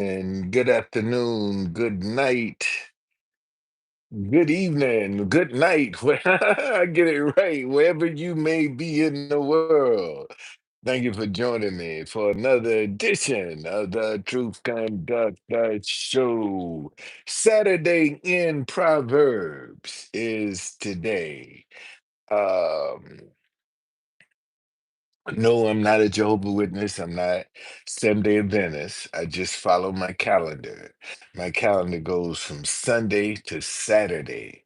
And good afternoon, good night, good evening, good night. I get it right, wherever you may be in the world. Thank you for joining me for another edition of the Truth Conductor Show. Saturday in Proverbs is today. Um, No, I'm not a Jehovah Witness. I'm not Seventh-day Adventist. I just follow my calendar. My calendar goes from Sunday to Saturday.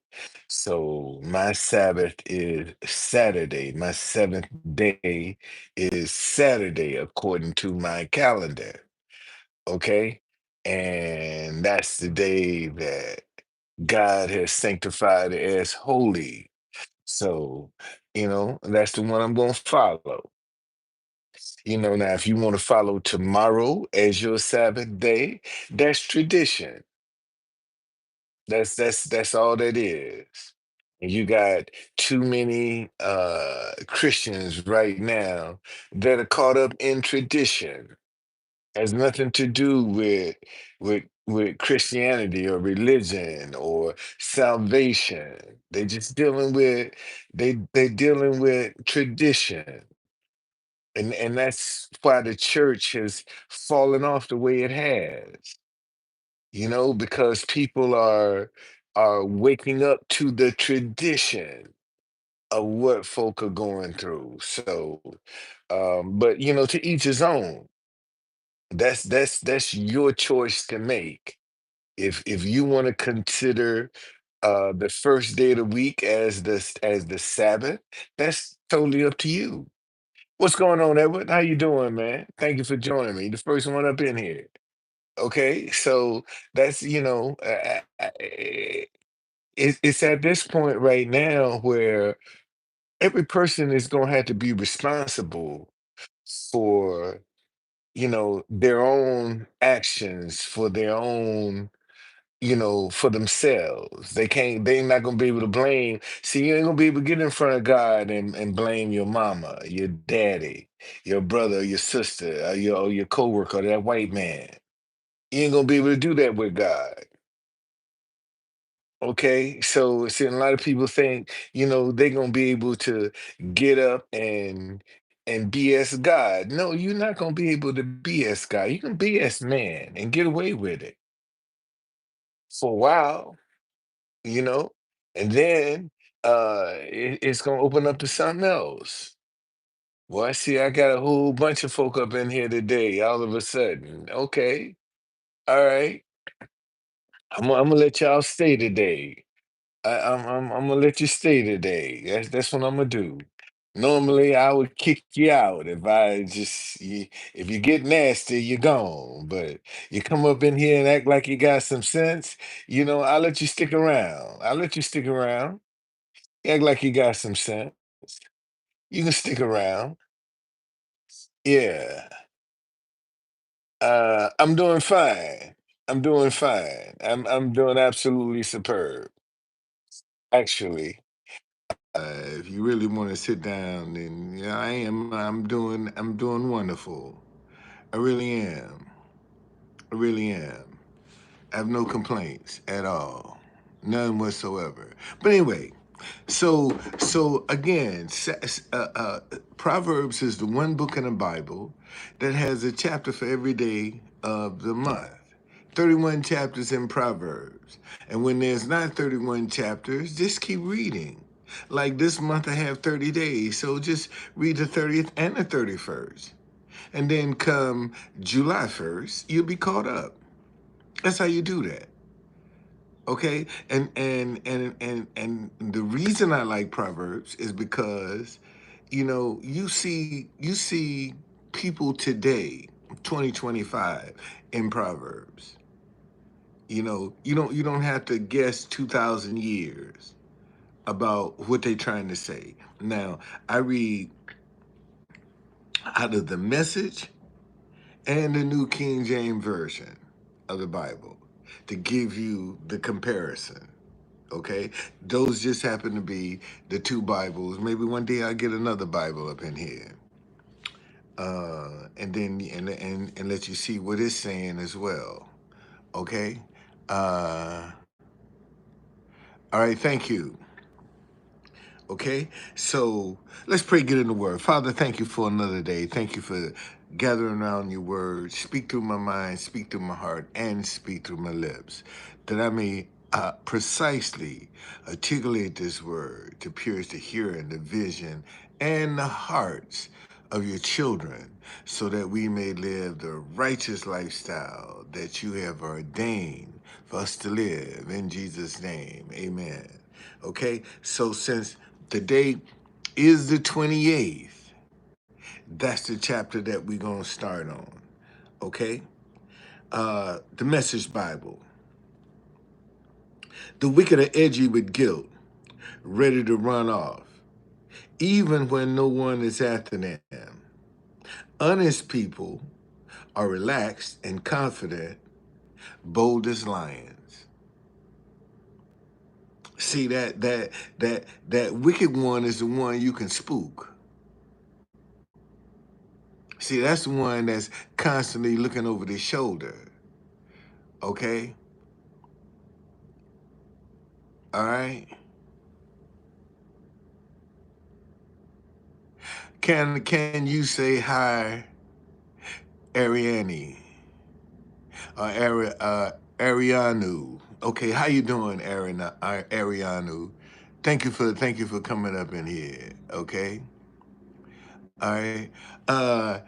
So my Sabbath is Saturday. My seventh day is Saturday, according to my calendar. Okay? And that's the day that God has sanctified as holy. So, that's the one I'm going to follow. Now if you want to follow tomorrow as your Sabbath day, that's tradition. That's all that is. And you got too many Christians right now that are caught up in tradition. Has nothing to do with Christianity or religion or salvation. They dealing with tradition. And that's why the church has fallen off the way it has, because people are waking up to the tradition of what folk are going through. So, but to each his own. That's your choice to make. If you want to consider the first day of the week as the Sabbath, that's totally up to you. What's going on, Edward? How you doing, man? Thank you for joining me. The first one up in here. Okay, so that's it's at this point right now where every person is going to have to be responsible for their own actions, for their own for themselves. They're not gonna be able to blame. See, you ain't gonna be able to get in front of God and blame your mama, your daddy, your brother, your sister, or your coworker, that white man. You ain't gonna be able to do that with God. Okay. So see, a lot of people think, they're gonna be able to get up and BS God. No, you're not gonna be able to BS God. You can BS man and get away with it for a while you know, and then it's gonna open up to something else. Well, I see I got a whole bunch of folk up in here today, all of a sudden. Okay, all right. I'm gonna let y'all stay today. I'm gonna let you stay today. That's what I'm gonna do. Normally, I would kick you out if you get nasty, you're gone. But you come up in here and act like you got some sense, I'll let you stick around. I'll let you stick around. Act like you got some sense. You can stick around. Yeah. I'm doing fine. I'm doing fine. I'm doing absolutely superb. Actually, if you really want to sit down, then yeah, I am. I'm doing wonderful. I really am. I really am. I have no complaints at all. None whatsoever. But anyway, so again, Proverbs is the one book in the Bible that has a chapter for every day of the month. 31 chapters in Proverbs. And when there's not 31 chapters, just keep reading. Like this month I have 30 days, so just read the 30th and the 31st. And then come July 1st, you'll be caught up. That's how you do that. Okay, and the reason I like Proverbs is because, you see people today, 2025, in Proverbs. You don't have to guess 2,000 years about what they're trying to say. Now, I read out of the Message and the New King James Version of the Bible to give you the comparison. Okay, those just happen to be the two Bibles. Maybe one day I'll get another Bible up in here. and then and let you see what it's saying as well. Okay. Uh, all right. Thank you. Okay, so let's pray, get in the word. Father, thank you for another day. Thank you for gathering around your word. Speak through my mind, speak through my heart, and speak through my lips, that I may precisely articulate this word to pierce the hearing, the vision, and the hearts of your children, so that we may live the righteous lifestyle that you have ordained for us to live. In Jesus' name, amen. Okay, so since today is the 28th, that's the chapter that we're going to start on. Okay, the Message Bible. The wicked are edgy with guilt, ready to run off, even when no one is after them. Honest people are relaxed and confident, bold as lions. See, that wicked one is the one you can spook. See, that's the one that's constantly looking over their shoulder. Okay? All right? Can you say hi, Ariane? Arianu. Okay, how you doing, Arianu? Thank you for coming up in here. Okay? All right. Uh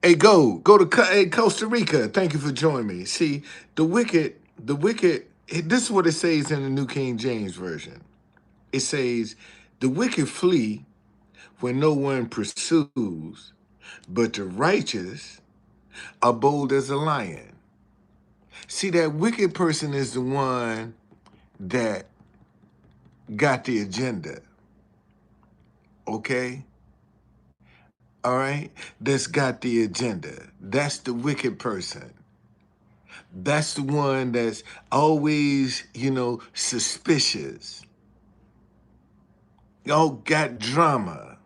hey, go to hey, Costa Rica. Thank you for joining me. See, the wicked, this is what it says in the New King James Version. It says, the wicked flee when no one pursues, but the righteous are bold as a lion. See, that wicked person is the one that got the agenda, okay? All right? That's got the agenda. That's the wicked person. That's the one that's always, suspicious. Y'all got drama.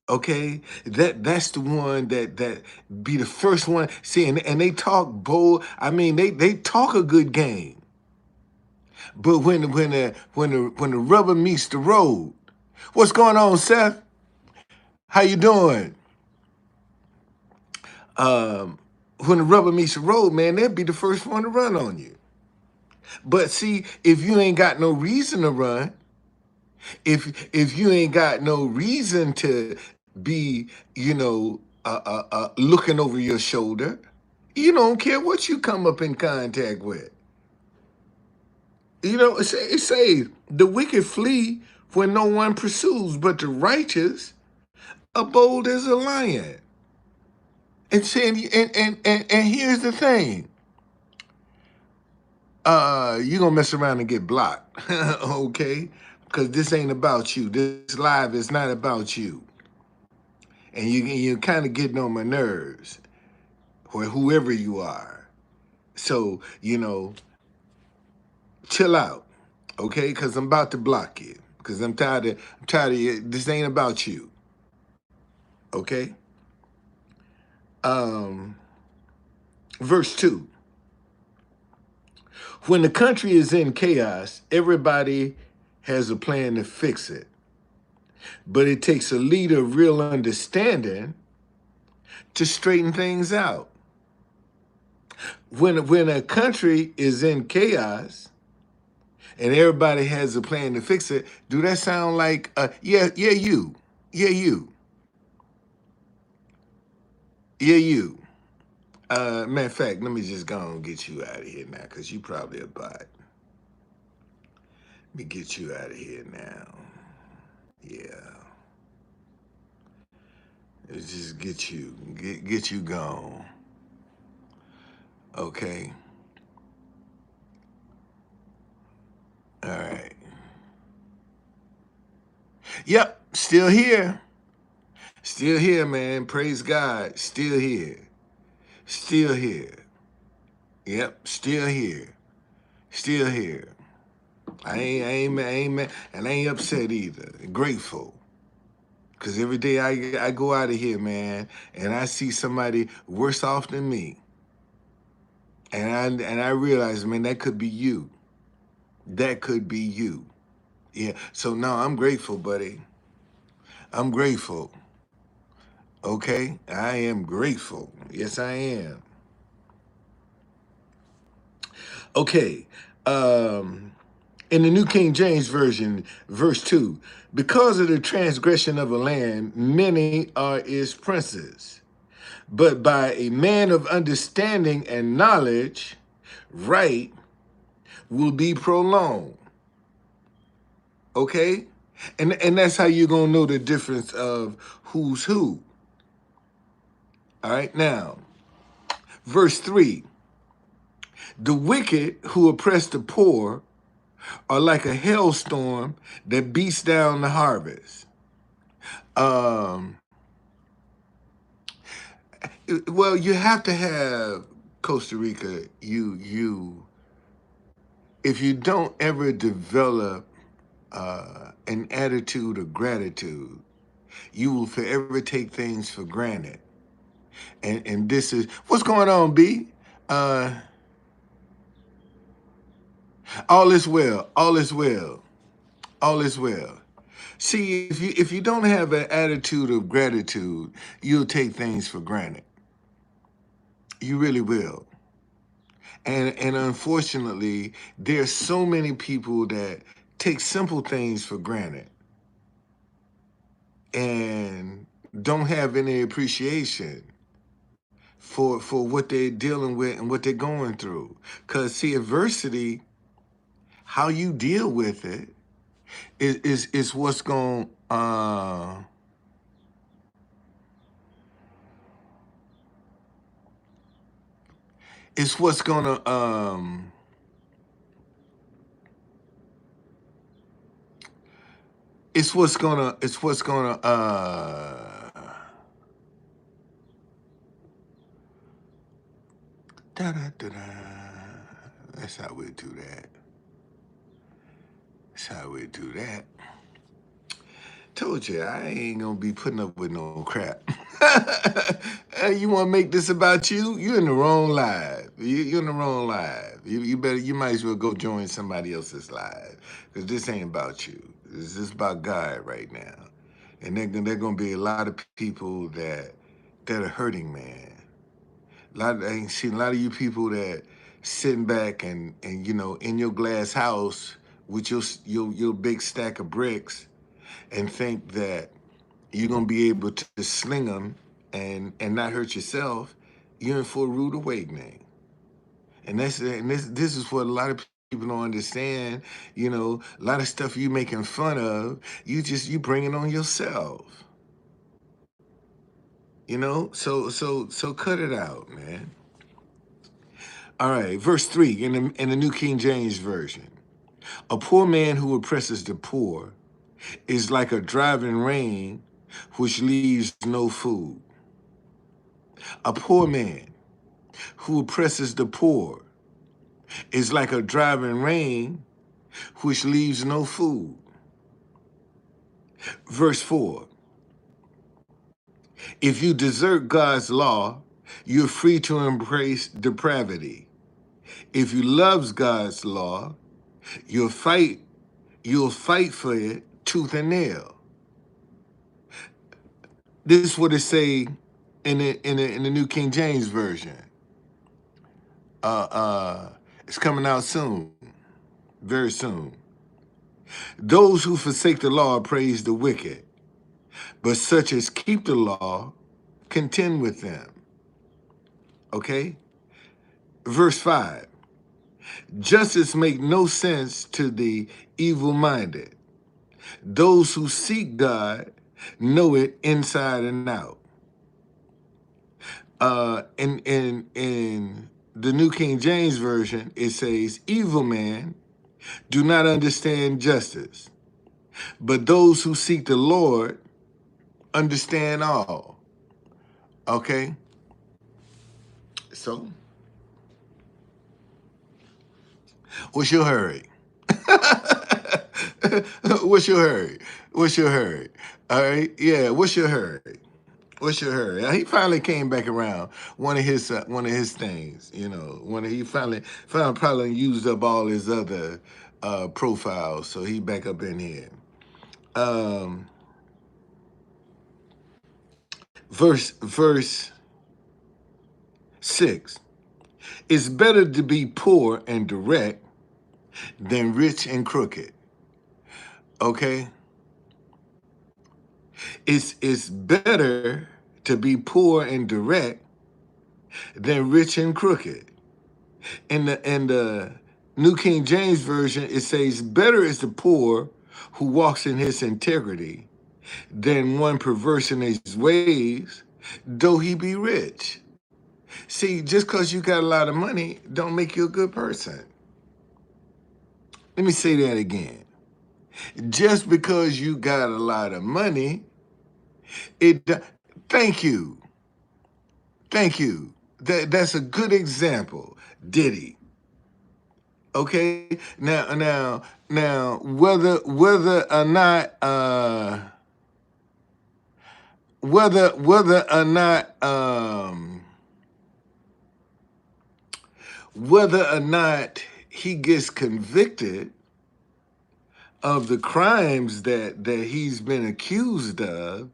Okay, that's the one that be the first one. See, and they talk bold. I mean, they talk a good game, but when the rubber meets the road, what's going on, Seth? How you doing? Um, when the rubber meets the road, man, they'll be the first one to run on you. But see, if you ain't got no reason to run, if you ain't got no reason to be, looking over your shoulder, you don't care what you come up in contact with. It says the wicked flee when no one pursues, but the righteous are bold as a lion. And saying, and here's the thing, you're gonna mess around and get blocked, okay? Because this ain't about you. This live is not about you, and you're kind of getting on my nerves, or whoever you are. So chill out, okay? Because I'm about to block you. Because I'm tired of you. This ain't about you, okay? Um, verse 2. When the country is in chaos, everybody has a plan to fix it. But it takes a leader of real understanding to straighten things out. When a country is in chaos and everybody has a plan to fix it, do that sound like you? Matter of fact, let me just go and get you out of here now, because you probably a bot. Let me get you out of here now. Yeah. Let's just get you gone. Okay. All right. Yep. Still here. Still here, man. Praise God. Still here. Still here. Yep. Still here. Still here. I ain't, and I ain't upset either. Grateful. Because every day I go out of here, man, and I see somebody worse off than me. And I realize, man, that could be you. That could be you. Yeah. So no, I'm grateful, buddy. I'm grateful. Okay? I am grateful. Yes, I am. Okay. In the New King James Version, verse 2, because of the transgression of a land, many are its princes. But by a man of understanding and knowledge, right will be prolonged. Okay? And that's how you're going to know the difference of who's who. All right? Now, verse 3, the wicked who oppress the poor are like a hailstorm that beats down the harvest. Um, well, you have to have Costa Rica. If you don't ever develop an attitude of gratitude, you will forever take things for granted. And this is what's going on, B. Uh, all is well. All is well. All is well. See, if you don't have an attitude of gratitude, you'll take things for granted. You really will. And unfortunately, there's so many people that take simple things for granted and don't have any appreciation for what they're dealing with and what they're going through. Cause see, adversity, how you deal with it is what's going it's what's gonna it's what's gonna da da da da. That's how we do that. That's how we do that. Told you I ain't gonna be putting up with no crap. Hey, you want to make this about you? You in the wrong live. You in the wrong live. You might as well go join somebody else's live because this ain't about you. This is about God right now, and they're gonna be a lot of people that are hurting, man. I ain't seen a lot of you people that sitting back and in your glass house with your big stack of bricks and think that you're gonna be able to sling them and not hurt yourself. You're in for a rude awakening, and this is what a lot of people don't understand. A lot of stuff you making fun of, you bring it on yourself. So cut it out, man. All right, verse 3 in the New King James Version. A poor man who oppresses the poor is like a driving rain which leaves no food. A poor man who oppresses the poor is like a driving rain which leaves no food. Verse 4, if you desert God's law, you're free to embrace depravity. If you love God's law, you'll fight for it tooth and nail. This is what it say in the New King James Version. It's coming out soon, very soon. Those who forsake the law praise the wicked, but such as keep the law contend with them. Okay? Verse 5. Justice make no sense to the evil-minded. Those who seek God know it inside and out. In the New King James Version, it says, evil men do not understand justice, but those who seek the Lord understand all. Okay? So, what's your hurry? What's your hurry? What's your hurry? All right, yeah. What's your hurry? What's your hurry? He finally came back around. One of his things, you know. When he finally probably used up all his other profiles, so he back up in here. Um, verse 6. It's better to be poor and direct than rich and crooked. Okay, it's better to be poor and direct than rich and crooked. In the New King James Version, it says, "Better is the poor who walks in his integrity than one perverse in his ways, though he be rich." See, just because you got a lot of money, don't make you a good person. Let me say that again. Just because you got a lot of money, it. Thank you, thank you. That's a good example. Diddy. Okay. Now, whether or not he gets convicted of the crimes that he's been accused of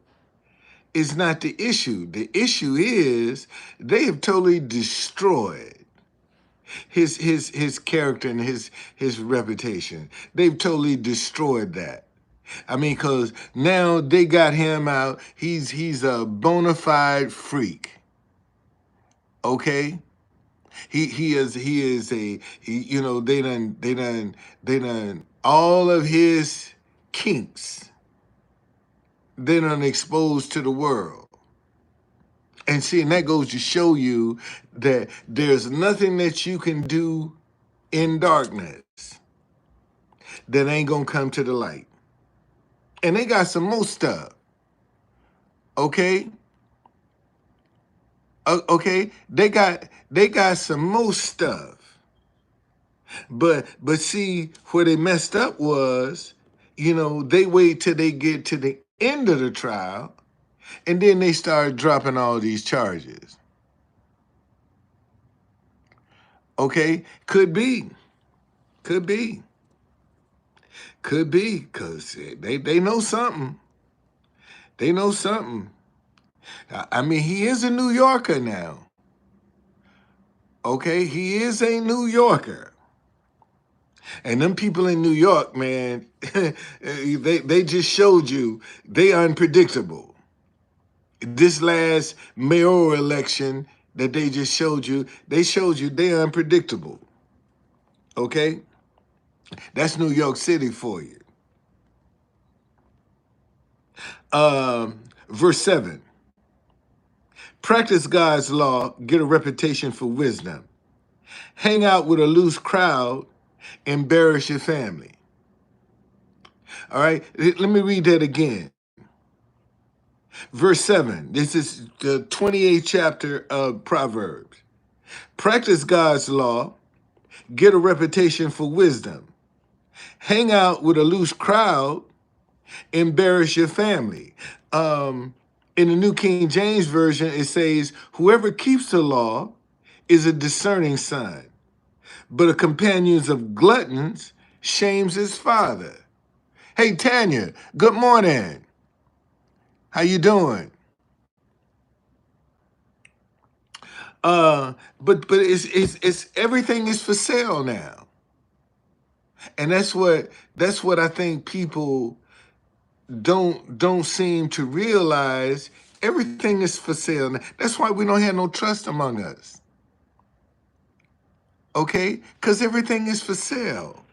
is not the issue. The issue is they have totally destroyed his character and his reputation. They've totally destroyed that. I mean, cause now they got him out. He's a bona fide freak. Okay, you know, they done all of his kinks. They done exposed to the world. And see, and that goes to show you that there's nothing that you can do in darkness that ain't gonna come to the light. And they got some more stuff. Okay, okay, they got some more stuff. But see, where they messed up was, you know, they wait till they get to the end of the trial, and then they start dropping all these charges. Okay, could be, could be, cause they know something. They know something. I mean, he is a New Yorker now. Okay, he is a New Yorker. And them people in New York, man, they just showed you they unpredictable. This last mayoral election that they just showed you, they showed you they unpredictable. Okay? That's New York City for you. Verse 7. Practice God's law, get a reputation for wisdom. Hang out with a loose crowd, embarrass your family. All right? Let me read that again. Verse 7. This is the 28th chapter of Proverbs. Practice God's law, get a reputation for wisdom. Hang out with a loose crowd, embarrass your family. In the New King James Version, it says, "Whoever keeps the law is a discerning son, but a companion of gluttons shames his father." Hey, Tanya, good morning. How you doing? But it's everything is for sale now, and that's what I think people don't seem to realize. Everything is for sale. That's why we don't have no trust among us. Okay? Because everything is for sale.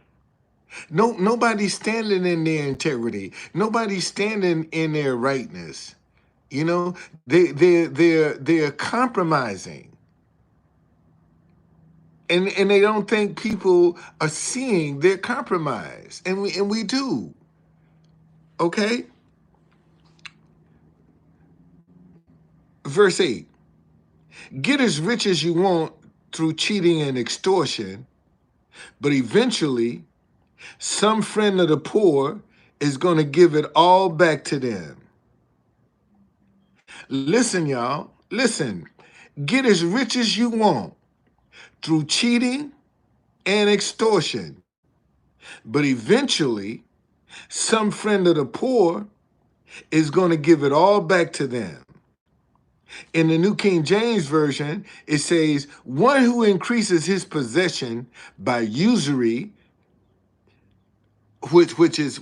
Nobody's standing in their integrity. Nobody's standing in their rightness. You know, they're compromising. And they don't think people are seeing their compromise. And we do. Okay? Verse 8. Get as rich as you want through cheating and extortion, but eventually Some friend of the poor is going to give it all back to them. Listen, y'all, listen. Get as rich as you want through cheating and extortion. But eventually, some friend of the poor is going to give it all back to them. In the New King James Version, it says, one who increases his possession by usury, which is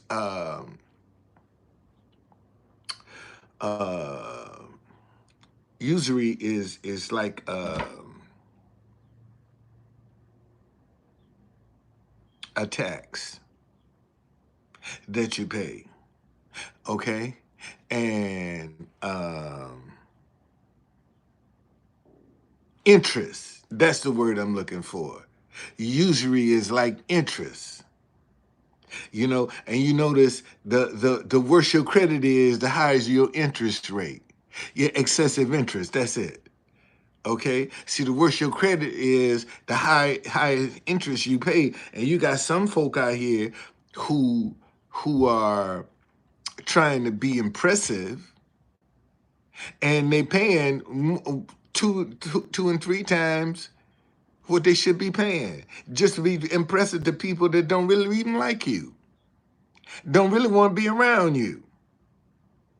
uh, usury is like a tax that you pay, okay? And interest, that's the word I'm looking for. Usury is like interest, you know, and you notice the worse your credit is, the higher is your interest rate. Yeah, excessive interest, that's it. Okay. See, the worse your credit is, the higher interest you pay. And you got some folk out here who who are trying to be impressive, and they paying two and three times what they should be paying just to be impressive to people that don't really even like you, don't really want to be around you,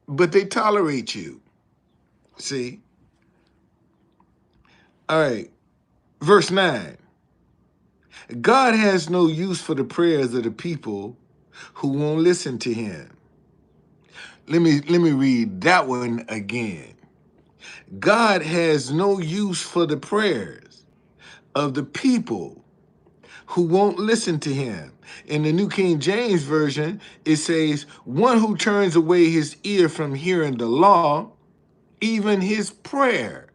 but they tolerate you. See? All right. Verse 9. God has no use for the prayers of the people who won't listen to him. Let me read that one again. God has no use for the prayers of the people who won't listen to him. In the New King James Version, it says, one who turns away his ear from hearing the law, even his prayer,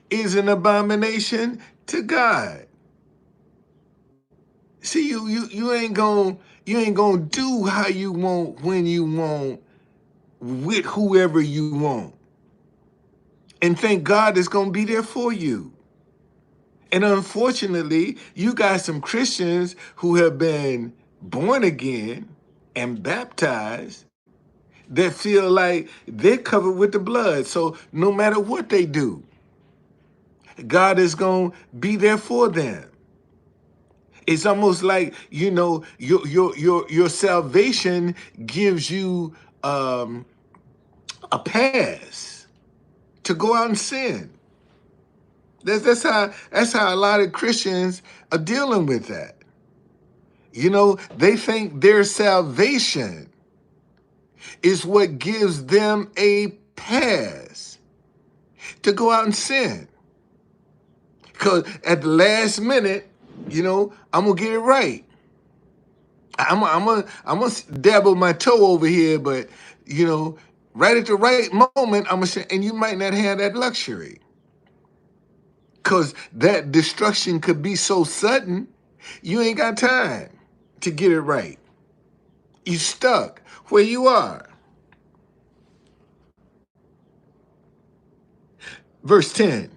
is an abomination to God. See, you ain't gonna do how you want, when you want, with whoever you want, and think God is gonna be there for you. And unfortunately, you got some Christians who have been born again and baptized that feel like they're covered with the blood. So no matter what they do, God is going to be there for them. It's almost like, you know, your salvation gives you a pass to go out and sin. That's how a lot of Christians are dealing with that. You know, they think their salvation is what gives them a pass to go out and sin. Because at the last minute, you know, I'm gonna get it right. I'm gonna dabble my toe over here, but you know, right at the right moment, I'm gonna say, and you might not have that luxury, because that destruction could be so sudden, you ain't got time to get it right. You stuck where you are. Verse 10.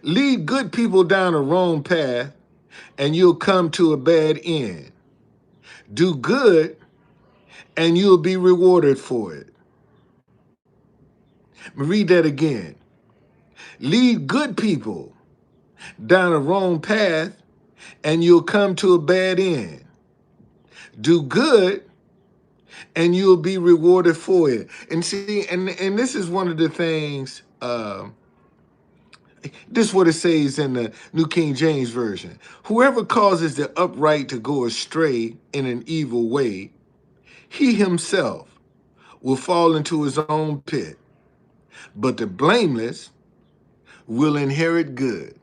Lead good people down a wrong path, and you'll come to a bad end. Do good, and you'll be rewarded for it. Read that again. Lead good people down a wrong path, and you'll come to a bad end. Do good, and you'll be rewarded for it. And see, and this is one of the things. This is what it says in the New King James Version. Whoever causes the upright to go astray in an evil way, he himself will fall into his own pit, but the blameless will inherit good.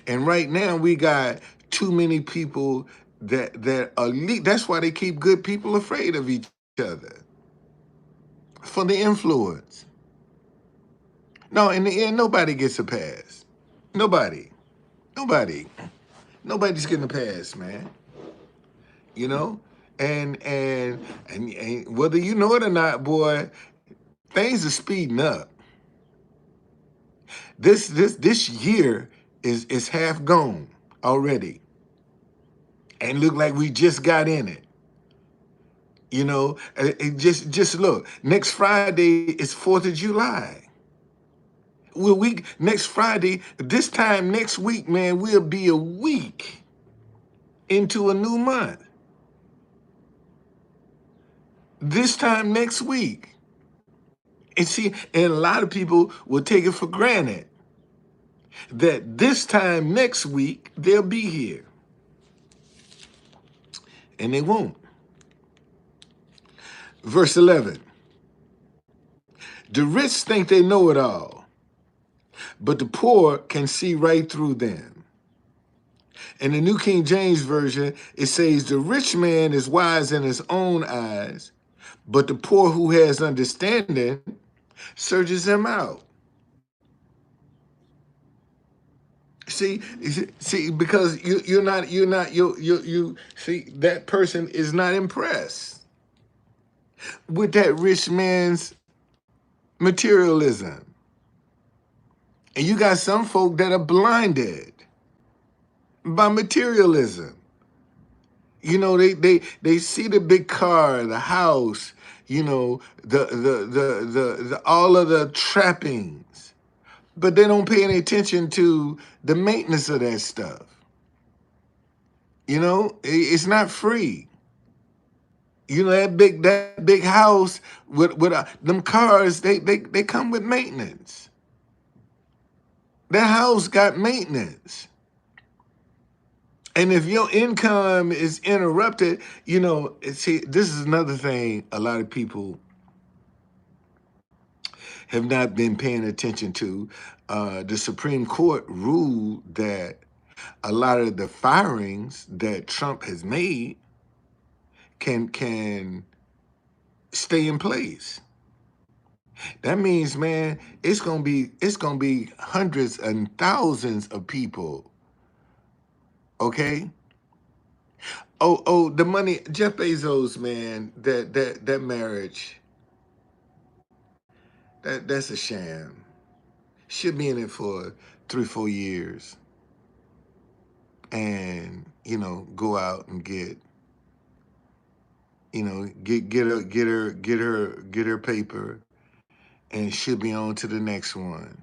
And right now we got too many people that are that's why they keep good people afraid of each other, for the influence. No, in the end, nobody gets a pass. Nobody. Nobody. Nobody's getting a pass, man. You know? And whether you know it or not, boy, things are speeding up. This year is half gone already. and look like we just got in it. You know, just look. Next Friday is 4th of July. Next Friday, this time next week, man, we'll be a week into a new month. This time next week. And see, and a lot of people will take it for granted that this time next week they'll be here. And they won't. Verse 11. The rich think they know it all, but the poor can see right through them. In the New King James Version, it says, the rich man is wise in his own eyes, but the poor who has understanding searches him out. See, because you see, that person is not impressed with that rich man's materialism. And you got some folk that are blinded by materialism. You know, they see the big car, the house, you know, the all of the trappings, but they don't pay any attention to the maintenance of that stuff. You know, it's not free. You know, that big house with them cars, they come with maintenance. That house got maintenance. And if your income is interrupted, you know, see, this is another thing a lot of people have not been paying attention to. The Supreme Court ruled that a lot of the firings that Trump has made can stay in place. That means, man, it's gonna be hundreds and thousands of people. Okay. Oh, the money, Jeff Bezos, man, that marriage, that's a sham. Should be in it for 3, 4 years, and go out and get her paper, and should be on to the next one.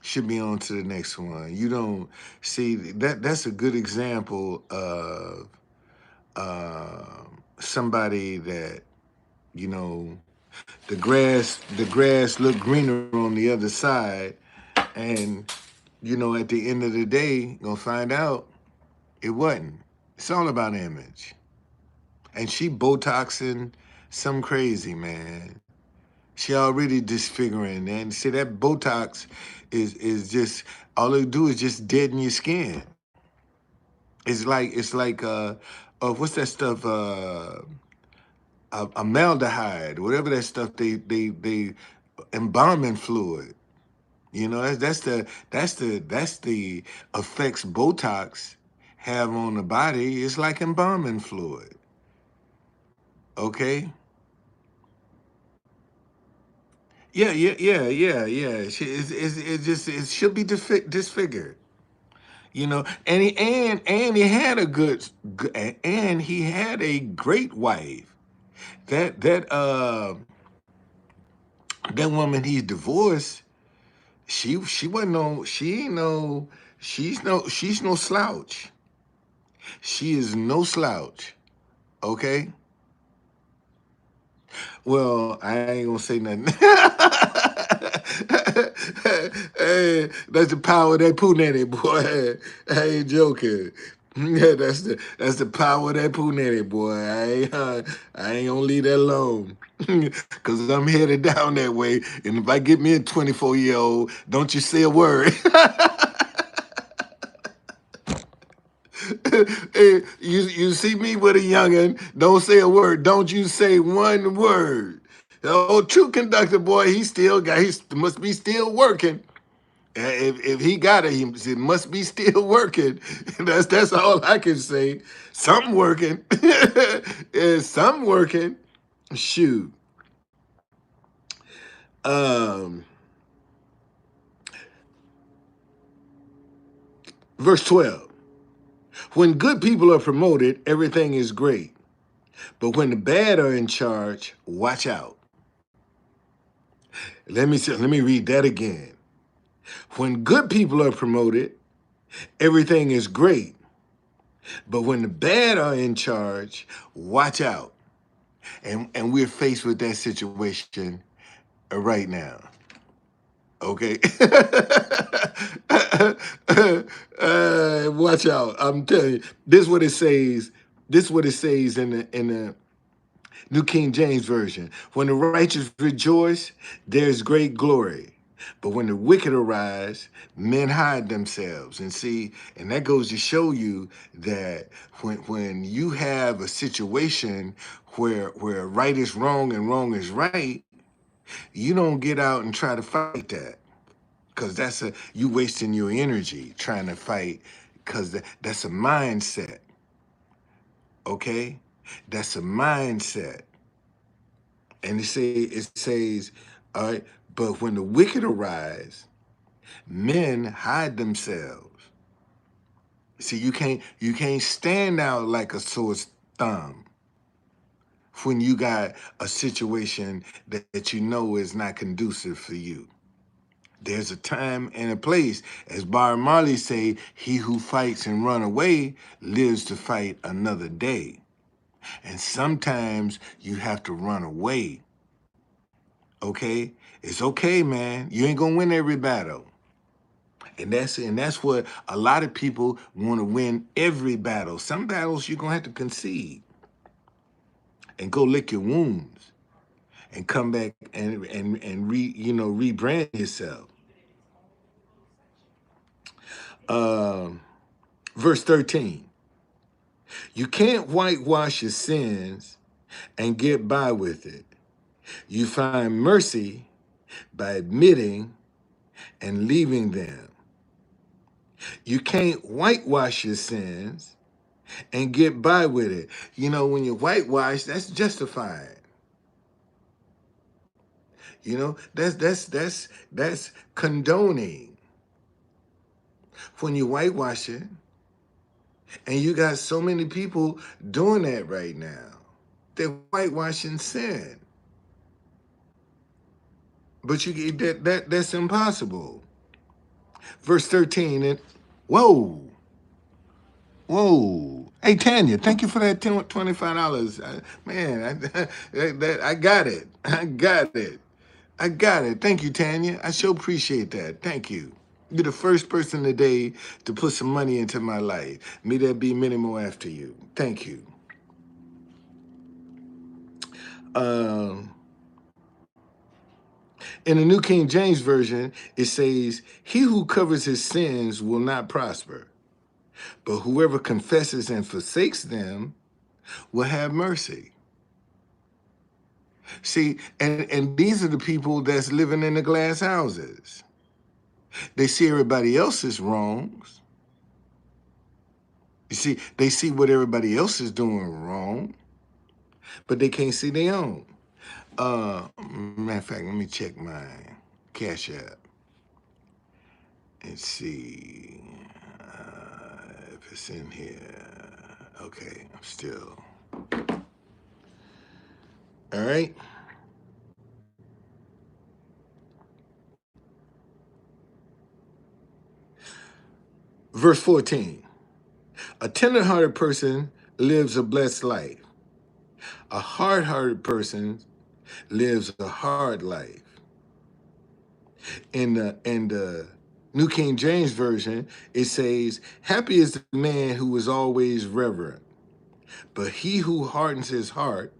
Should be on to the next one. You don't see that's a good example of somebody that you know the grass looked greener on the other side, and at the end of the day, gonna find out it wasn't. It's all about image. And she Botoxing some crazy, man. She already disfiguring, and see that Botox is just all it do is just deaden your skin. It's like what's that stuff? Amaldehyde, whatever that stuff they embalming fluid. That's the effects Botox have on the body. It's like embalming fluid. Okay. Yeah. It should be disfigured. And he had a and he had a great wife. That woman he's divorced. She wasn't no. She ain't no. She's no slouch. She is no slouch. Okay. Well, I ain't gonna say nothing. Hey, that's the power of that punani, boy. I ain't joking. Yeah, that's the power of that punani, boy. I ain't gonna leave that alone. Cause I'm headed down that way. And if I get me a 24-year-old, don't you say a word. Hey, you see me with a youngin', don't say a word. Don't you say one word. The old true conductor boy, he must be still working. If he got it, he must be still working. That's all I can say. Something working. Yeah, something working. Shoot. Um, Verse 12. When good people are promoted, everything is great. But when the bad are in charge, watch out. Let me read that again. When good people are promoted, everything is great. But when the bad are in charge, watch out. And we're faced with that situation right now. Okay. Watch out. I'm telling you. This is what it says. This is what it says in the New King James Version. When the righteous rejoice, there's great glory. But when the wicked arise, men hide themselves. And see, and that goes to show you that when you have a situation where right is wrong and wrong is right, you don't get out and try to fight that. Because you wasting your energy trying to fight, because that's a mindset. Okay? That's a mindset. And it says, all right, but when the wicked arise, men hide themselves. See, you can't stand out like a sore thumb when you got a situation that you know is not conducive for you. There's a time and a place. As Bob Marley say, he who fights and run away lives to fight another day. And sometimes you have to run away. Okay? It's okay, man. You ain't gonna win every battle. And that's what a lot of people want to win every battle. Some battles you're gonna have to concede and go lick your wounds and come back and rebrand yourself. Um, verse 13. You can't whitewash your sins and get by with it. You find mercy by admitting and leaving them. You can't whitewash your sins and get by with it. You know, when you whitewash, that's justified. You know, that's condoning. When you whitewash it, and you got so many people doing that right now. They're whitewashing sin. But that's impossible. Verse 13, and whoa, whoa. Hey Tanya, thank you for that $25. Man, I got it. I got it. I got it. Thank you, Tanya. I sure appreciate that. Thank you. You're the first person today to put some money into my life. May there be many more after you. Thank you. Um, in the New King James Version, it says, "He who covers his sins will not prosper, but whoever confesses and forsakes them will have mercy." See, and these are the people that's living in the glass houses. They see everybody else's wrongs. You see, they see what everybody else is doing wrong, but they can't see their own. Matter of fact, let me check my Cash App and see if it's in here. Okay, I'm still. All right. Verse 14. A tender-hearted person lives a blessed life. A hard-hearted person lives a hard life. In the New King James Version, it says, "Happy is the man who is always reverent, but he who hardens his heart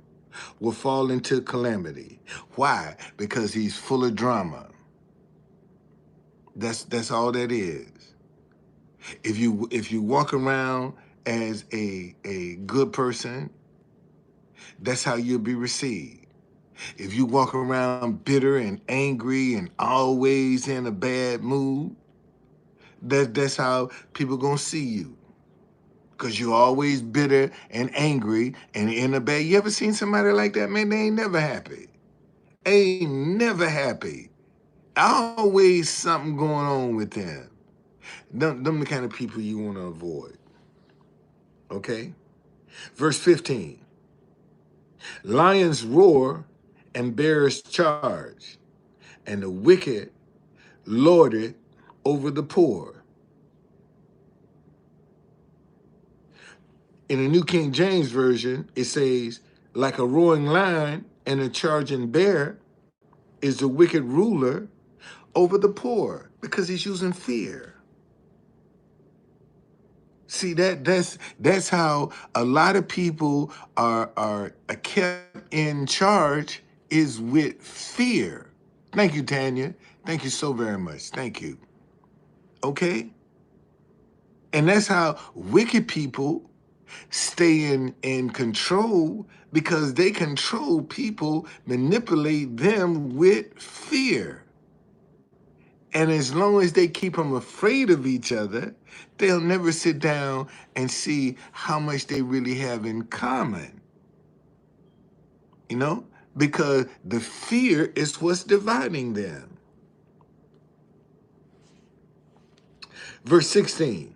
will fall into calamity." Why? Because he's full of drama. That's all that is. If you walk around as a good person, that's how you'll be received. If you walk around bitter and angry and always in a bad mood, that's how people gonna see you. Cause you're always bitter and angry and in a bad. You ever seen somebody like that? Man, they ain't never happy. Ain't never happy. Always something going on with them. Them the kind of people you want to avoid. Okay? Verse 15. Lions roar and bears charge, and the wicked lord it over the poor. In the New King James Version, it says, like a roaring lion and a charging bear is the wicked ruler over the poor, because he's using fear. See, that's how a lot of people are kept in charge, is with fear. Thank you, Tanya. Thank you so very much. Thank you. Okay? And that's how wicked people stay in control, because they control people, manipulate them with fear. And as long as they keep them afraid of each other, they'll never sit down and see how much they really have in common, you know? Because the fear is what's dividing them. Verse 16,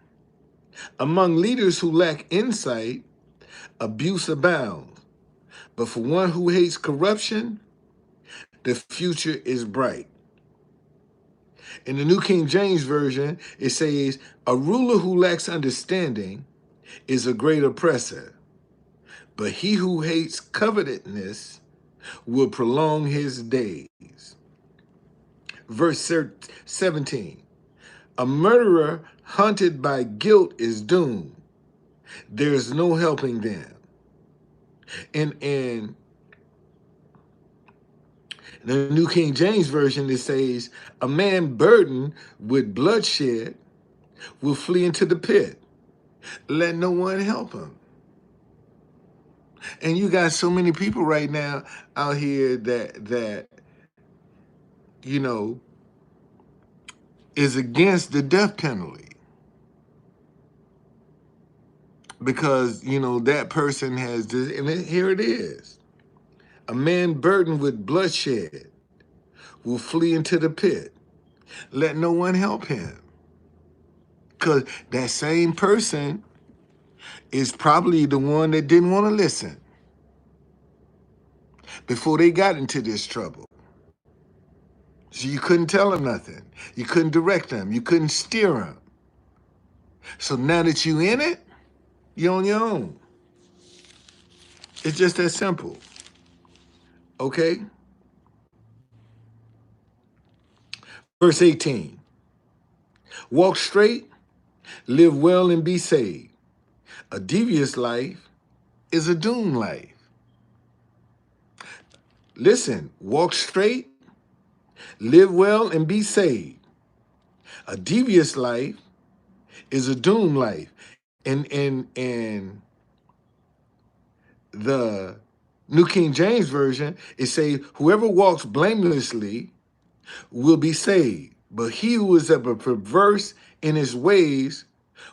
among leaders who lack insight, abuse abounds. But for one who hates corruption, the future is bright. In the New King James Version, it says, a ruler who lacks understanding is a great oppressor, but he who hates covetousness will prolong his days. Verse 17, a murderer hunted by guilt is doomed. There is no helping them. In the New King James Version, it says, a man burdened with bloodshed will flee into the pit. Let no one help him. And you got so many people right now out here that you know is against the death penalty, because that person has this, and here it is: a man burdened with bloodshed will flee into the pit. Let no one help him, because that same person is probably the one that didn't want to listen before they got into this trouble. So you couldn't tell them nothing. You couldn't direct them. You couldn't steer them. So now that you in it, you're on your own. It's just that simple. Okay? Verse 18. Walk straight, live well, and be saved. A devious life is a doomed life. Listen, walk straight, live well, and be saved. A devious life is a doomed life. And the New King James Version, it says, whoever walks blamelessly will be saved, but he who is ever perverse in his ways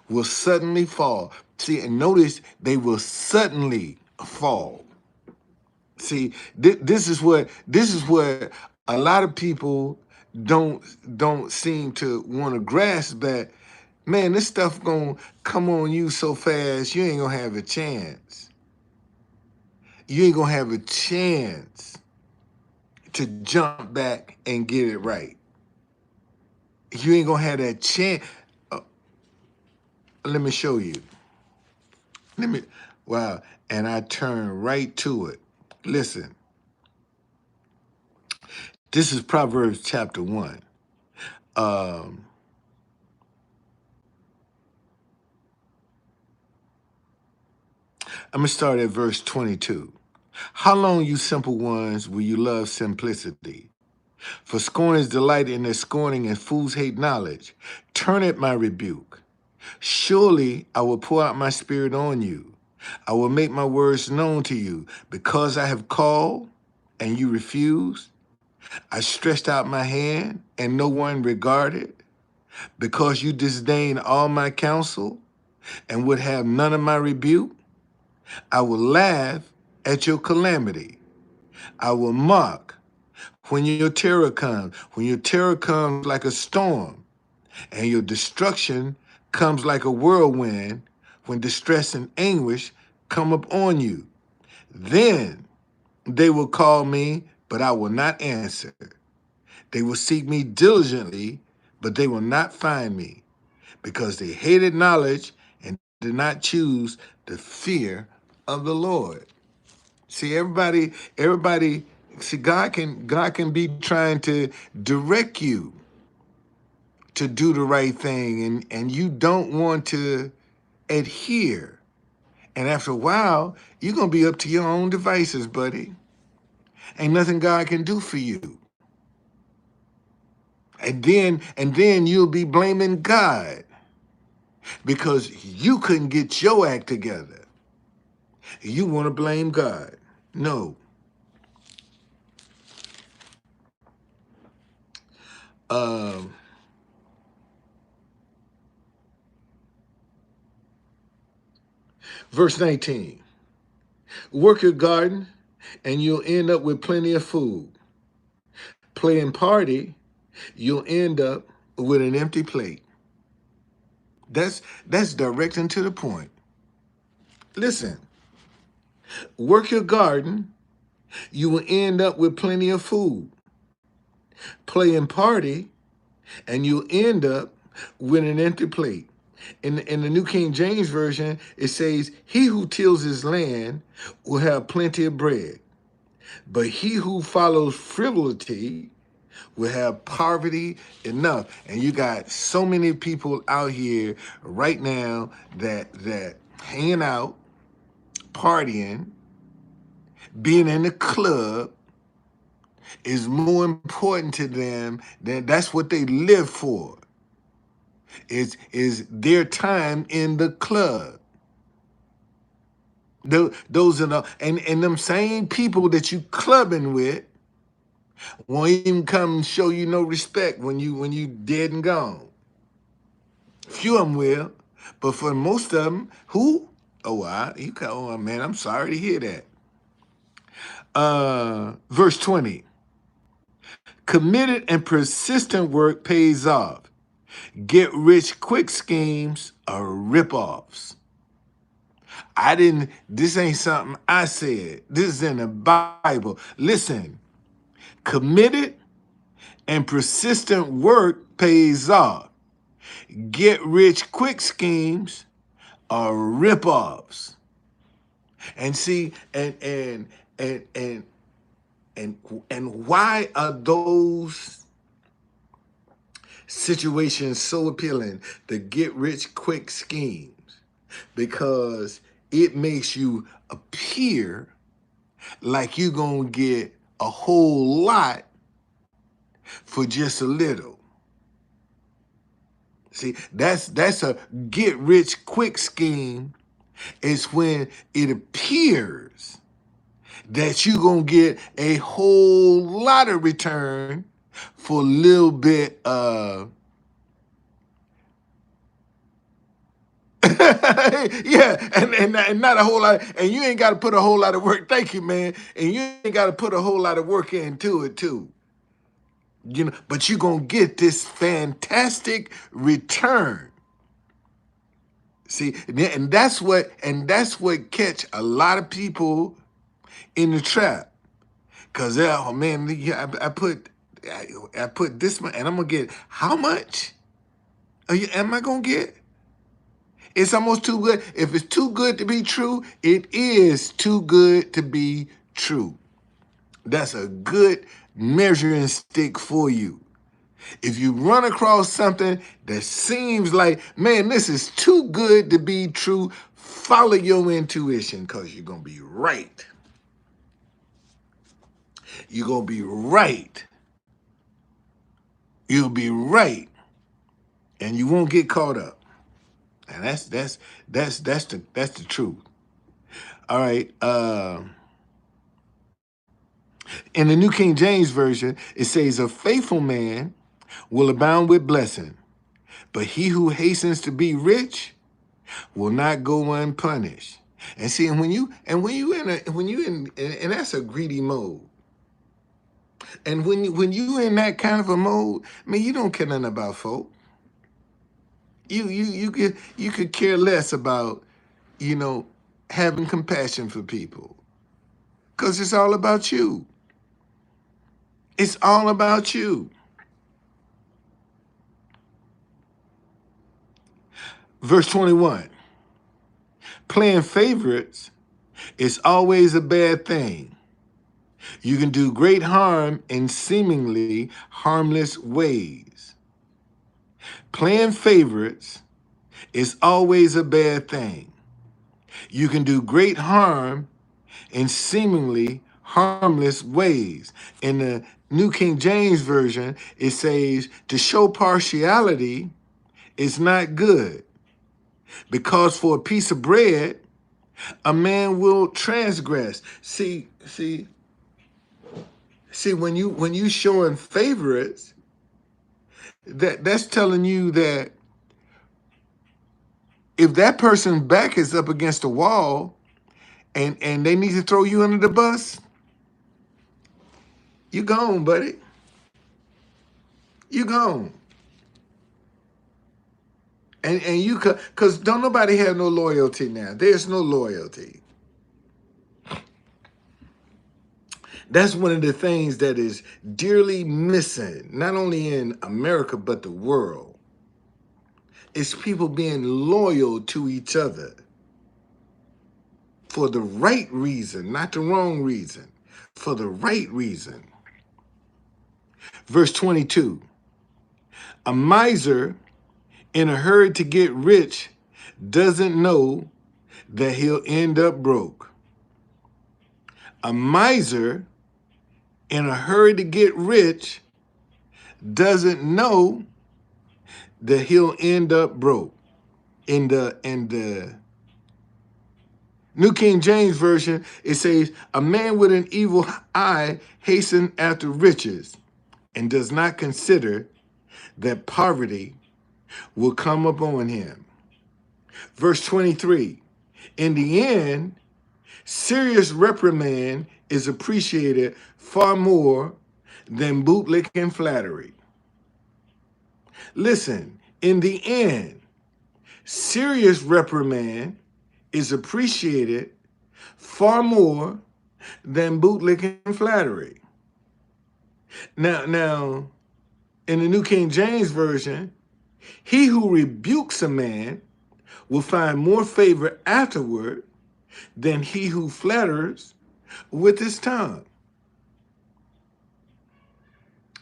will suddenly fall. See, and notice, they will suddenly fall. See, this is what a lot of people don't seem to want to grasp, that man, this stuff gonna come on you so fast, you ain't gonna have a chance. You ain't gonna have a chance to jump back and get it right. You ain't gonna have that chance. Uh, Let me show you. Let me. Wow. And I turn right to it. Listen, this is Proverbs chapter 1. Um, I'm gonna start at verse 22. How long, you simple ones, will you love simplicity? For scorners delight in their scorning, and fools hate knowledge. Turn at my rebuke. Surely I will pour out my spirit on you. I will make my words known to you. Because I have called and you refused, I stretched out my hand and no one regarded. Because you disdain all my counsel and would have none of my rebuke, I will laugh at your calamity. I will mock when your terror comes. When your terror comes like a storm and your destruction comes like a whirlwind, when distress and anguish come upon you. Then they will call me, but I will not answer. They will seek me diligently, but they will not find me, because they hated knowledge and did not choose the fear of the Lord. See, everybody, see, God can be trying to direct you to do the right thing, and you don't want to adhere. And after a while, you're gonna be up to your own devices, buddy. Ain't nothing God can do for you. And then you'll be blaming God because you couldn't get your act together. You want to blame God. No. Um, verse 19. Work your garden and you'll end up with plenty of food. Playing party, you'll end up with an empty plate. That's direct and to the point. Listen, work your garden, you will end up with plenty of food. Playing party, and you'll end up with an empty plate. In the New King James Version, it says, "He who tills his land will have plenty of bread, but he who follows frivolity will have poverty enough." And you got so many people out here right now that hanging out, partying, being in the club is more important to them than that's what they live for. Is their time in the club. Those are the and them same people that you clubbing with won't even come show you no respect when you dead and gone. Few of them will, but for most of them, who? Oh, man, I'm sorry to hear that. Verse 20. Committed and persistent work pays off. Get rich quick schemes are ripoffs. This ain't something I said. This is in the Bible. Listen, committed and persistent work pays off. Get rich quick schemes are ripoffs. And see, and and why are those situations so appealing? The get rich quick schemes, because it makes you appear like you're gonna get a whole lot for just a little. See, that's a get rich quick scheme. It's when it appears that you're gonna get a whole lot of return for a little bit of yeah, and not a whole lot, and you ain't got to put a whole lot of work. Thank you, man. And you ain't got to put a whole lot of work into it too. But you're gonna get this fantastic return. See, and that's what catch a lot of people in the trap. Cause oh man, yeah, I put this much, and I'm gonna get how much? Am I gonna get? It's almost too good. If it's too good to be true, it is too good to be true. That's a good measuring stick for you. If you run across something that seems like, man, this is too good to be true, follow your intuition, because you're going to be right. You're going to be right. You'll be right. And you won't get caught up. And that's the truth. All right. In the New King James Version, it says, "A faithful man will abound with blessing, but he who hastens to be rich will not go unpunished." And see, and that's a greedy mode. And when you in that kind of a mode, man, you don't care nothing about folk. You could care less about you know, having compassion for people. Because it's all about you. It's all about you. Verse 21. Playing favorites is always a bad thing. You can do great harm in seemingly harmless ways. Playing favorites is always a bad thing. You can do great harm in seemingly harmless ways. In the New King James Version, it says, to show partiality is not good, because for a piece of bread, a man will transgress. See, when you showing favorites, that's telling you that if that person's back is up against the wall and they need to throw you under the bus, you gone, buddy. You gone. And you could, because don't nobody have no loyalty now. There's no loyalty. That's one of the things that is dearly missing, not only in America, but the world. It's people being loyal to each other for the right reason, not the wrong reason, for the right reason. Verse 22, a miser in a hurry to get rich doesn't know that he'll end up broke. A miser in a hurry to get rich doesn't know that he'll end up broke. In the New King James Version, it says, a man with an evil eye hastens after riches and does not consider that poverty will come upon him. Verse 23, in the end, serious reprimand is appreciated far more than bootlicking flattery. Listen, in the end, serious reprimand is appreciated far more than bootlicking flattery. Now, in the New King James Version, he who rebukes a man will find more favor afterward than he who flatters with his tongue.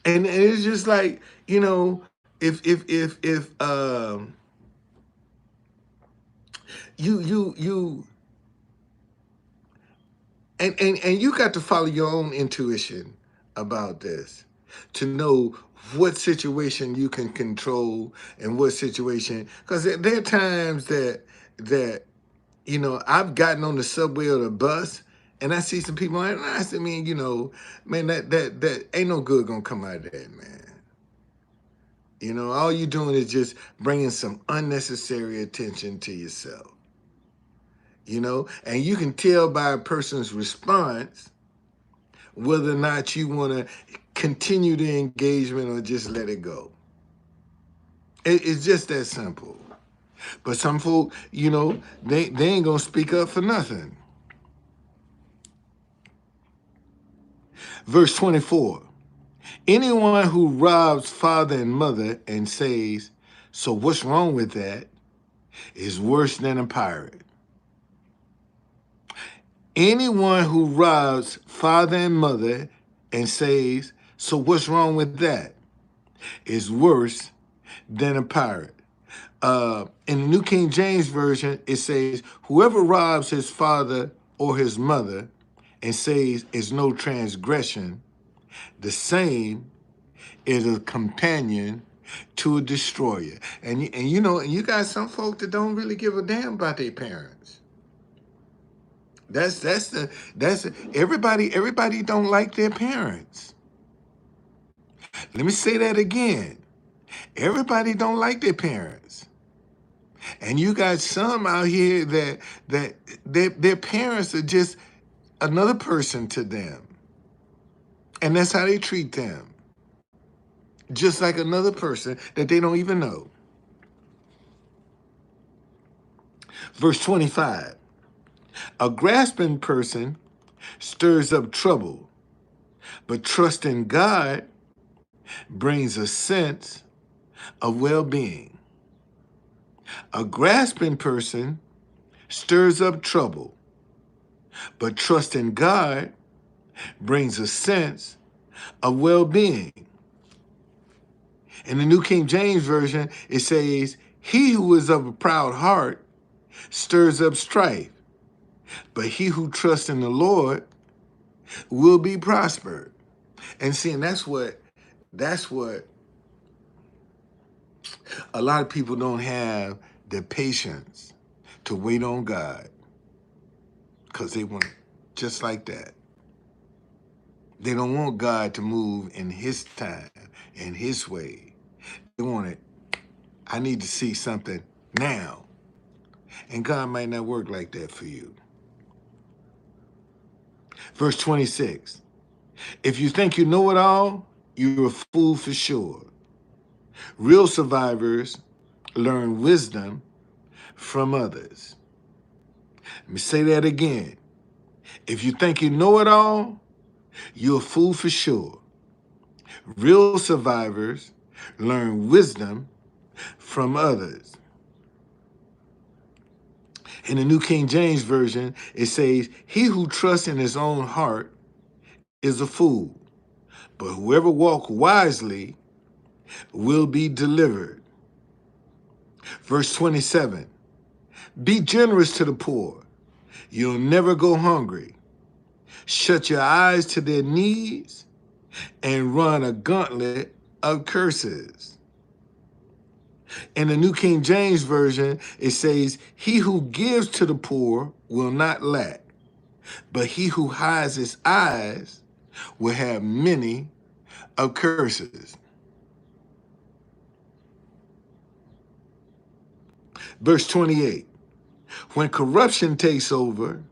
And it's just like, if you and you got to follow your own intuition about this to know what situation you can control and what situation, because there are times that I've gotten on the subway or the bus and I see some people and I said, man, man, that ain't no good gonna come out of that, man. All you're doing is just bringing some unnecessary attention to yourself. And you can tell by a person's response whether or not you want to continue the engagement or just let it go. It's just that simple. But some folk, they ain't gonna speak up for nothing. Verse 24, anyone who robs father and mother and says, so what's wrong with that, is worse than a pirate. Anyone who robs father and mother and says, so what's wrong with that, is worse than a pirate. In the New King James Version, it says, whoever robs his father or his mother and says it's no transgression, the same is a companion to a destroyer. And you got some folk that don't really give a damn about their parents. That's everybody don't like their parents. Let me say that again. Everybody don't like their parents. And you got some out here that their parents are just another person to them. And that's how they treat them. Just like another person that they don't even know. Verse 25, a grasping person stirs up trouble, but trust in God brings a sense of well-being. A grasping person stirs up trouble, but trust in God brings a sense of well-being. In the New King James Version, it says, he who is of a proud heart stirs up strife, but he who trusts in the Lord will be prospered. And see, and that's what a lot of people don't have the patience to wait on God because they want it just like that. They don't want God to move in his time, in his way. They want it, I need to see something now. And God might not work like that for you. Verse 26, if you think you know it all, you're a fool for sure. Real survivors learn wisdom from others. Let me say that again. If you think you know it all, you're a fool for sure. Real survivors learn wisdom from others. In the New King James Version, it says, he who trusts in his own heart is a fool, but whoever walks wisely will be delivered. Verse 27, be generous to the poor. You'll never go hungry. Shut your eyes to their needs and run a gauntlet of curses. In the New King James Version, it says, he who gives to the poor will not lack, but he who hides his eyes will have many of curses. Verse 28, when corruption takes over,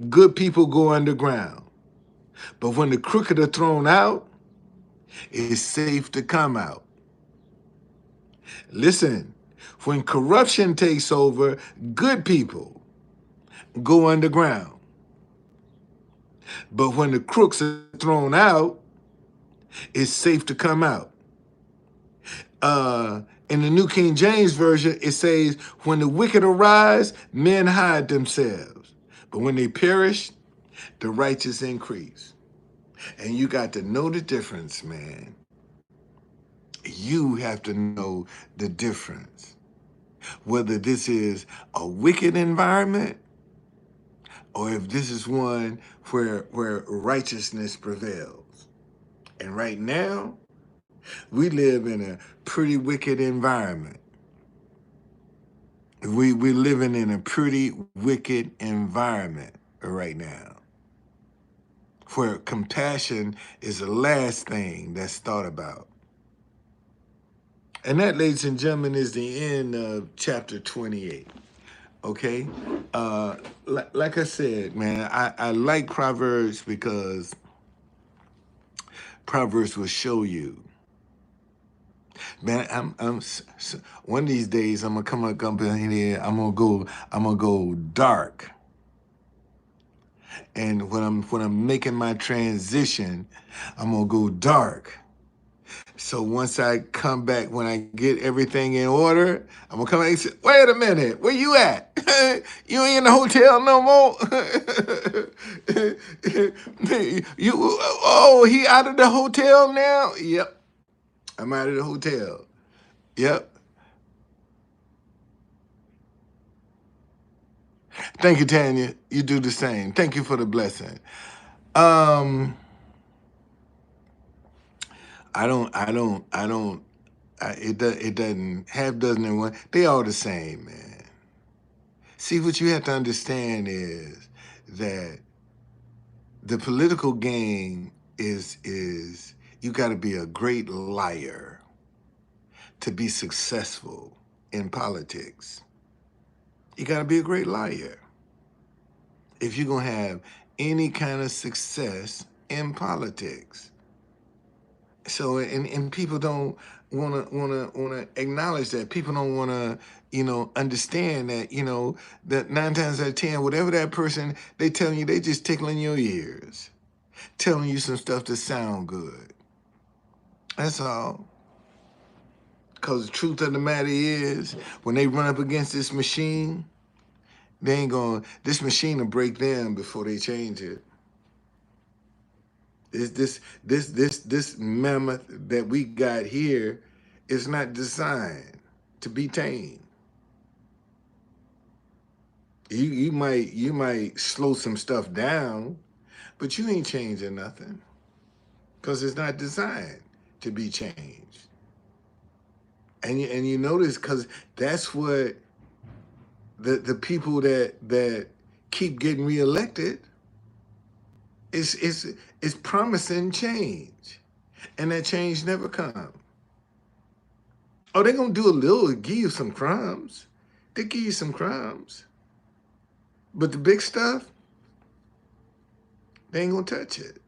good people go underground. But when the crooked are thrown out, it's safe to come out. Listen, when corruption takes over, good people go underground. But when the crooks are thrown out, it's safe to come out. In the New King James Version, it says, when the wicked arise, men hide themselves. But when they perish, the righteous increase. And you got to know the difference, man. You have to know the difference. Whether this is a wicked environment or if this is one where righteousness prevails. And right now, we live in a pretty wicked environment. We're living in a pretty wicked environment right now, where compassion is the last thing that's thought about. And that, ladies and gentlemen, is the end of chapter 28. Okay? Like I said, man, I like Proverbs because Proverbs will show you. Man, one of these days I'm gonna come up in here. I'm gonna go dark. And when I'm making my transition, I'm gonna go dark. So once I come back, when I get everything in order, I'm gonna come back and say, wait a minute, where you at? You ain't in the hotel no more? He out of the hotel now? Yep, I'm out of the hotel. Yep. Thank you, Tanya. You do the same. Thank you for the blessing. Um, it doesn't, half dozen and one, they all the same, man. See, what you have to understand is that the political game is you got to be a great liar to be successful in politics. You got to be a great liar if you're going to have any kind of success in politics. So, and people don't wanna acknowledge that. People don't wanna, understand that, that 9 times out of 10, whatever that person they telling you, they just tickling your ears, telling you some stuff to sound good. That's all. Cause the truth of the matter is, when they run up against this machine, they ain't going. This machine will break them before they change it. This mammoth that we got here is not designed to be tamed. You might slow some stuff down, but you ain't changing nothing because it's not designed to be changed. And you notice because that's what the people that keep getting reelected is promising change, and that change never comes. Oh, they're gonna do a little, give you some crumbs. They give you some crumbs, but the big stuff, they ain't gonna touch it.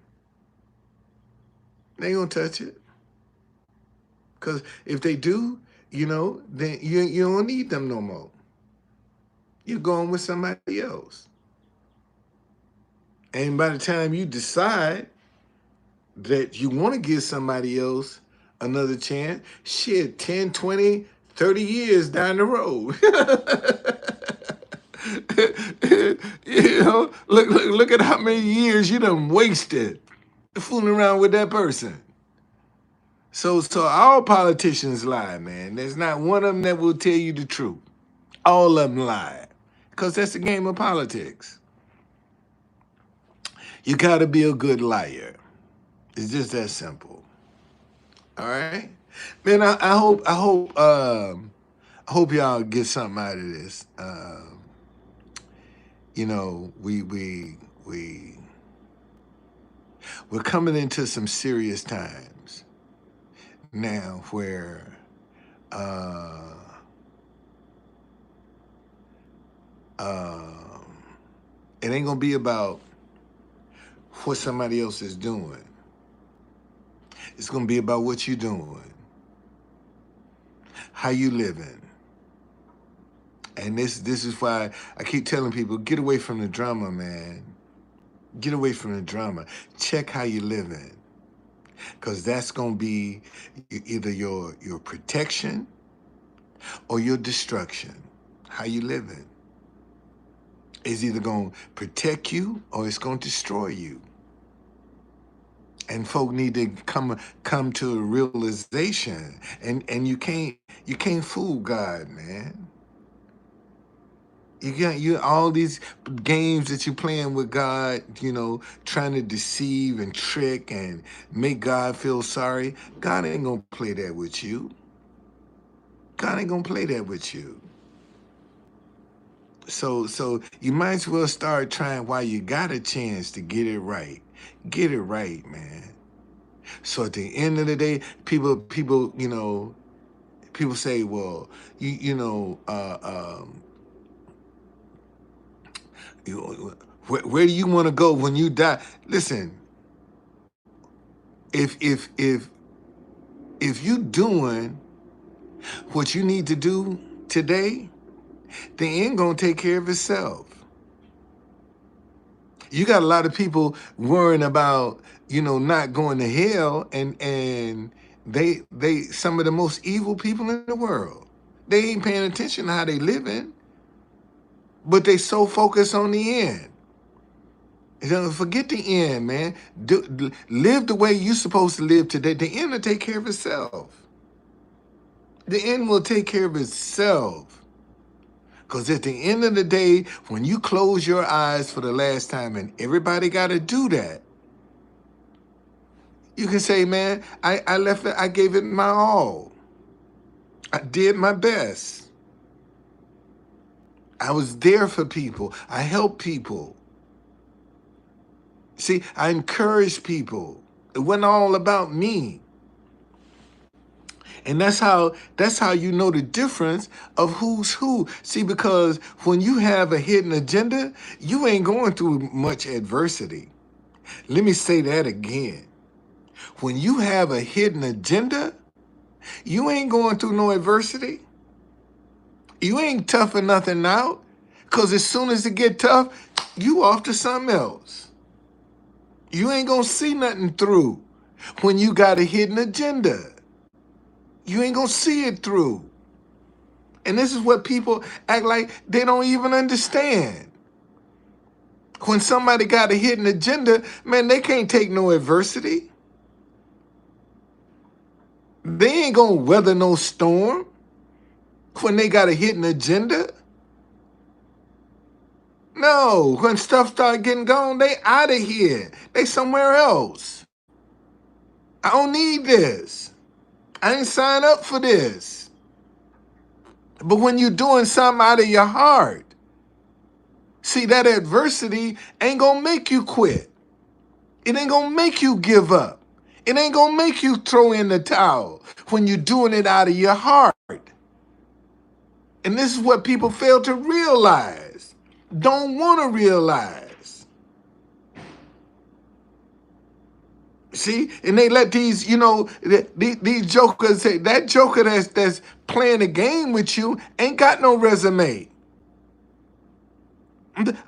They ain't gonna touch it. Because if they do, then you don't need them no more. You're going with somebody else. And by the time you decide that you want to give somebody else another chance, shit, 10, 20, 30 years down the road. Look at how many years you done wasted fooling around with that person. So all politicians lie, man. There's not one of them that will tell you the truth. All of them lie. Because that's a game of politics. You gotta be a good liar. It's just that simple. All right? Man, I hope y'all get something out of this. We we're coming into some serious times now where uh, um, it ain't gonna be about what somebody else is doing. It's gonna be about what you're doing, how you living. And this is why I keep telling people, get away from the drama, man. Get away from the drama. Check how you living. Because that's gonna be either your protection or your destruction. How you living is either gonna protect you or it's gonna destroy you. And folk need to come to a realization. And you can't fool God, man. You all these games that you're playing with God, trying to deceive and trick and make God feel sorry. God ain't gonna play that with you. God ain't gonna play that with you. So you might as well start trying while you got a chance to get it right. Get it right, man. So at the end of the day, people say, well, where do you want to go when you die? Listen, if if if if you doing what you need to do today, the end gonna take care of itself. You got a lot of people worrying about, not going to hell, and they some of the most evil people in the world. They ain't paying attention to how they living, but they so focused on the end. Forget the end, man. Live the way you're supposed to live today. The end will take care of itself. The end will take care of itself. Because at the end of the day, when you close your eyes for the last time, and everybody got to do that, you can say, man, I left it, I gave it my all. I did my best. I was there for people. I helped people. See, I encouraged people. It wasn't all about me. And that's how you know the difference of who's who. See, because when you have a hidden agenda, you ain't going through much adversity. Let me say that again. When you have a hidden agenda, You ain't going through no adversity. You ain't toughing nothing out. Because as soon as it get tough, you off to something else. You ain't going to see nothing through when you got a hidden agenda. You ain't going to see it through. And this is what people act like they don't even understand. When somebody got a hidden agenda, man, they can't take no adversity. They ain't going to weather no storm when they got a hidden agenda. No, when stuff start getting gone, they out of here. They somewhere else. I don't need this. I ain't signed up for this. But when you're doing something out of your heart, see, that adversity ain't gonna make you quit. It ain't gonna make you give up. It ain't gonna make you throw in the towel when you're doing it out of your heart. And this is what people fail to realize, don't want to realize. See, and they let these, these jokers say that joker that's playing a game with you ain't got no resume.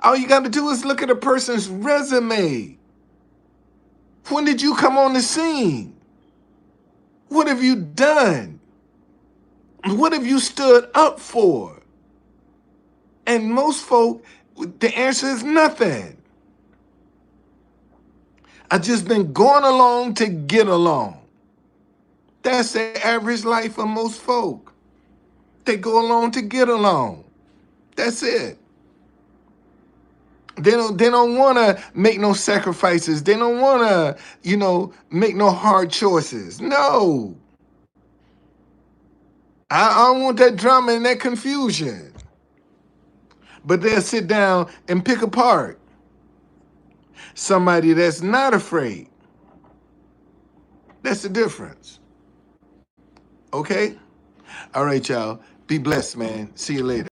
All you got to do is look at a person's resume. When did you come on the scene? What have you done? What have you stood up for? And most folk, the answer is nothing. I just been going along to get along. That's the average life of most folk. They go along to get along. That's it. They don't want to make no sacrifices. They don't want to, make no hard choices. No. I don't want that drama and that confusion. But they'll sit down and pick apart somebody that's not afraid. That's the difference. Okay? All right, y'all. Be blessed, man. See you later.